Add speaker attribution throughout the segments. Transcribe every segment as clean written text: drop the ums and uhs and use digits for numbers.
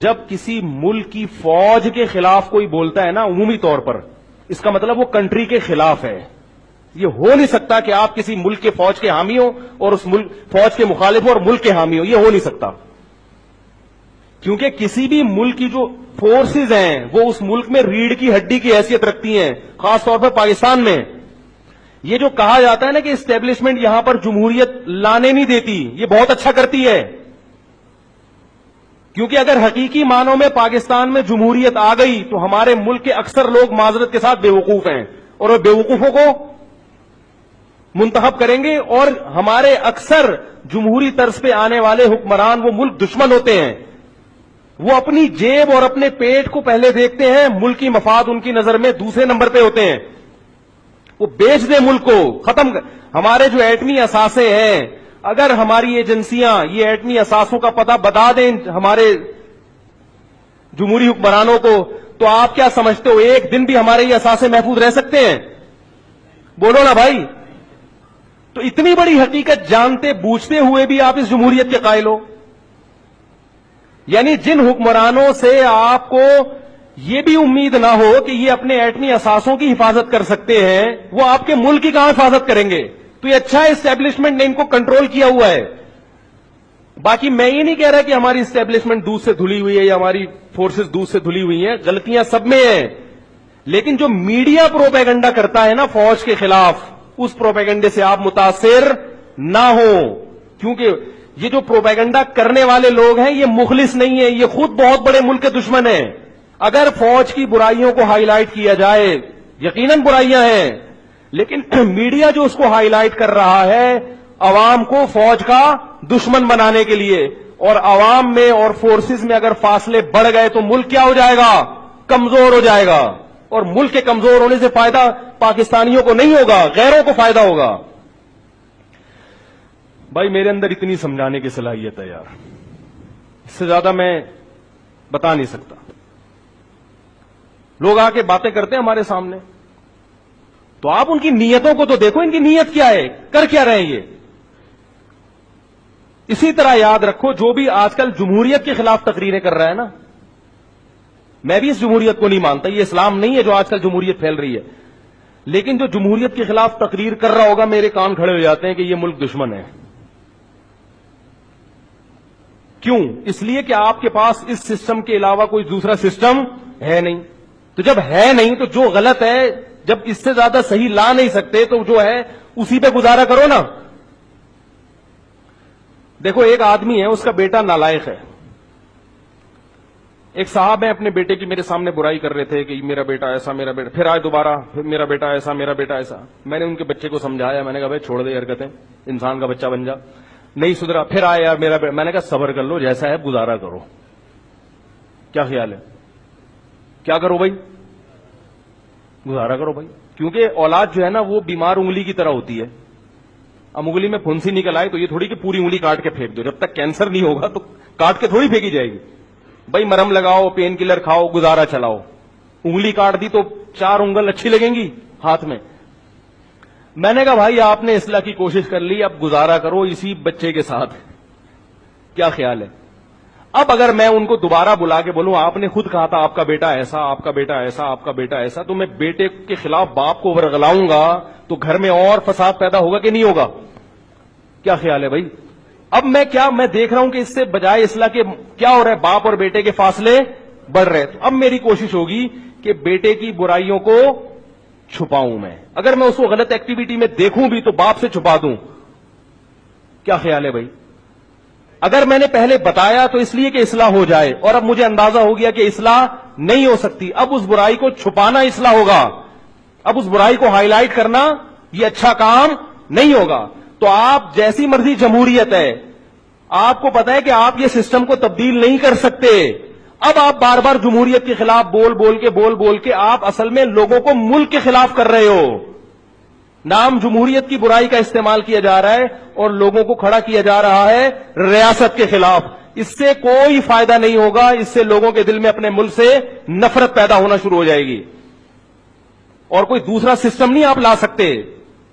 Speaker 1: جب کسی ملک کی فوج کے خلاف کوئی بولتا ہے نا عمومی طور پر، اس کا مطلب وہ کنٹری کے خلاف ہے. یہ ہو نہیں سکتا کہ آپ کسی ملک کے فوج کے حامی ہو اور اس ملک فوج کے مخالف ہو اور ملک کے حامی ہو. یہ ہو نہیں سکتا، کیونکہ کسی بھی ملک کی جو فورسز ہیں وہ اس ملک میں ریڑھ کی ہڈی کی حیثیت رکھتی ہیں، خاص طور پر پاکستان میں. یہ جو کہا جاتا ہے نا کہ اسٹیبلشمنٹ یہاں پر جمہوریت لانے نہیں دیتی، یہ بہت اچھا کرتی ہے، کیونکہ اگر حقیقی معنوں میں پاکستان میں جمہوریت آ گئی تو ہمارے ملک کے اکثر لوگ معذرت کے ساتھ بیوقوف ہیں اور وہ بیوقوفوں کو منتخب کریں گے، اور ہمارے اکثر جمہوری طرز پہ آنے والے حکمران وہ ملک دشمن ہوتے ہیں. وہ اپنی جیب اور اپنے پیٹ کو پہلے دیکھتے ہیں، ملکی مفاد ان کی نظر میں دوسرے نمبر پہ ہوتے ہیں. وہ بیچ دیں ملک کو، ختم. ہمارے جو ایٹمی اثاثے ہیں، اگر ہماری ایجنسیاں یہ ایٹمی اثاثوں کا پتہ بتا دیں ہمارے جمہوری حکمرانوں کو، تو آپ کیا سمجھتے ہو ایک دن بھی ہمارے یہ اثاثے محفوظ رہ سکتے ہیں؟ بولو نا بھائی. تو اتنی بڑی حقیقت جانتے بوجھتے ہوئے بھی آپ اس جمہوریت کے قائل ہو. یعنی جن حکمرانوں سے آپ کو یہ بھی امید نہ ہو کہ یہ اپنے ایٹمی اثاثوں کی حفاظت کر سکتے ہیں، وہ آپ کے ملک کی کہاں حفاظت کریں گے؟ تو یہ اچھا ہے اسٹیبلشمنٹ نے ان کو کنٹرول کیا ہوا ہے. باقی میں یہ نہیں کہہ رہا کہ ہماری اسٹیبلشمنٹ دودھ سے دھلی ہوئی ہے یا ہماری فورسز دودھ سے دھلی ہوئی ہیں، غلطیاں سب میں ہیں. لیکن جو میڈیا پروپیگنڈا کرتا ہے نا فوج کے خلاف، اس پروپیگنڈے سے آپ متاثر نہ ہو، کیونکہ یہ جو پروپیگنڈا کرنے والے لوگ ہیں یہ مخلص نہیں ہیں، یہ خود بہت بڑے ملک کے دشمن ہیں. اگر فوج کی برائیوں کو ہائی لائٹ کیا جائے، یقیناً برائیاں ہیں، لیکن میڈیا جو اس کو ہائی لائٹ کر رہا ہے عوام کو فوج کا دشمن بنانے کے لیے، اور عوام میں اور فورسز میں اگر فاصلے بڑھ گئے تو ملک کیا ہو جائے گا؟ کمزور ہو جائے گا. اور ملک کے کمزور ہونے سے فائدہ پاکستانیوں کو نہیں ہوگا، غیروں کو فائدہ ہوگا. بھائی میرے اندر اتنی سمجھانے کی صلاحیت ہے یار، اس سے زیادہ میں بتا نہیں سکتا. لوگ آ کے باتیں کرتے ہیں ہمارے سامنے، تو آپ ان کی نیتوں کو تو دیکھو، ان کی نیت کیا ہے، کر کیا رہے ہیں یہ. اسی طرح یاد رکھو جو بھی آج کل جمہوریت کے خلاف تقریریں کر رہا ہے نا، میں بھی اس جمہوریت کو نہیں مانتا، یہ اسلام نہیں ہے جو آج کل جمہوریت پھیل رہی ہے، لیکن جو جمہوریت کے خلاف تقریر کر رہا ہوگا میرے کان کھڑے ہو جاتے ہیں کہ یہ ملک دشمن ہے. کیوں؟ اس لیے کہ آپ کے پاس اس سسٹم کے علاوہ کوئی دوسرا سسٹم ہے نہیں. تو جب ہے نہیں تو جو غلط ہے، جب اس سے زیادہ صحیح لا نہیں سکتے تو جو ہے اسی پہ گزارا کرو نا. دیکھو ایک آدمی ہے، اس کا بیٹا نالائق ہے. ایک صاحب ہیں اپنے بیٹے کی میرے سامنے برائی کر رہے تھے کہ میرا بیٹا ایسا، میرا بیٹا، پھر آئے دوبارہ پھر میرا بیٹا ایسا، میرا بیٹا ایسا. میں نے ان کے بچے کو سمجھایا، میں نے کہا بھائی چھوڑ دے حرکتیں، انسان کا بچہ بن جا. نہیں سدھرا، پھر آیا یار میرا بیٹا. میں نے کہا صبر کر لو، جیسا ہے گزارا کرو. کیا خیال ہے؟ کیا کرو بھائی؟ گزارا کرو بھائی، کیونکہ اولاد جو ہے نا وہ بیمار انگلی کی طرح ہوتی ہے. اب انگلی میں پھنسی نکل آئے تو یہ تھوڑی کہ پوری انگلی کاٹ کے پھینک دو، جب تک کینسر نہیں ہوگا تو کاٹ کے تھوڑی پھینکی جائے گی. بھائی مرہم لگاؤ، پین کلر کھاؤ، گزارا چلاؤ. انگلی کاٹ دی تو 4 انگل اچھی لگیں گی ہاتھ میں. میں نے کہا بھائی آپ نے اصلاح کی کوشش کر لی، اب گزارا کرو اسی بچے کے ساتھ. کیا خیال ہے؟ اب اگر میں ان کو دوبارہ بلا کے بولوں آپ نے خود کہا تھا آپ کا بیٹا ایسا، آپ کا بیٹا ایسا، آپ کا بیٹا ایسا، تو میں بیٹے کے خلاف باپ کو ورغلاؤں گا تو گھر میں اور فساد پیدا ہوگا کہ نہیں ہوگا؟ کیا خیال ہے بھائی؟ اب میں دیکھ رہا ہوں کہ اس سے بجائے اصلاح کے کیا ہو رہا ہے، باپ اور بیٹے کے فاصلے بڑھ رہے. تو اب میری کوشش ہوگی کہ بیٹے کی برائیوں کو چھپاؤں. میں اگر میں اس کو غلط ایکٹیویٹی میں دیکھوں بھی تو باپ سے چھپا دوں. کیا خیال ہے بھائی؟ اگر میں نے پہلے بتایا تو اس لیے کہ اصلاح ہو جائے، اور اب مجھے اندازہ ہو گیا کہ اصلاح نہیں ہو سکتی، اب اس برائی کو چھپانا اصلاح ہوگا. اب اس برائی کو ہائی لائٹ کرنا یہ اچھا کام نہیں ہوگا. تو آپ جیسی مرضی جمہوریت ہے، آپ کو پتا ہے کہ آپ یہ سسٹم کو تبدیل نہیں کر سکتے. اب آپ بار بار جمہوریت کے خلاف بول کے آپ اصل میں لوگوں کو ملک کے خلاف کر رہے ہو. نام جمہوریت کی برائی کا استعمال کیا جا رہا ہے اور لوگوں کو کھڑا کیا جا رہا ہے ریاست کے خلاف. اس سے کوئی فائدہ نہیں ہوگا، اس سے لوگوں کے دل میں اپنے ملک سے نفرت پیدا ہونا شروع ہو جائے گی، اور کوئی دوسرا سسٹم نہیں آپ لا سکتے.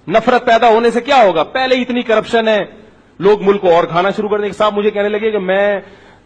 Speaker 1: نفرت پیدا ہونے سے کیا ہوگا؟ پہلے اتنی کرپشن ہے، لوگ ملک کو اور کھانا شروع کر دیں. صاحب مجھے کہنے لگے کہ میں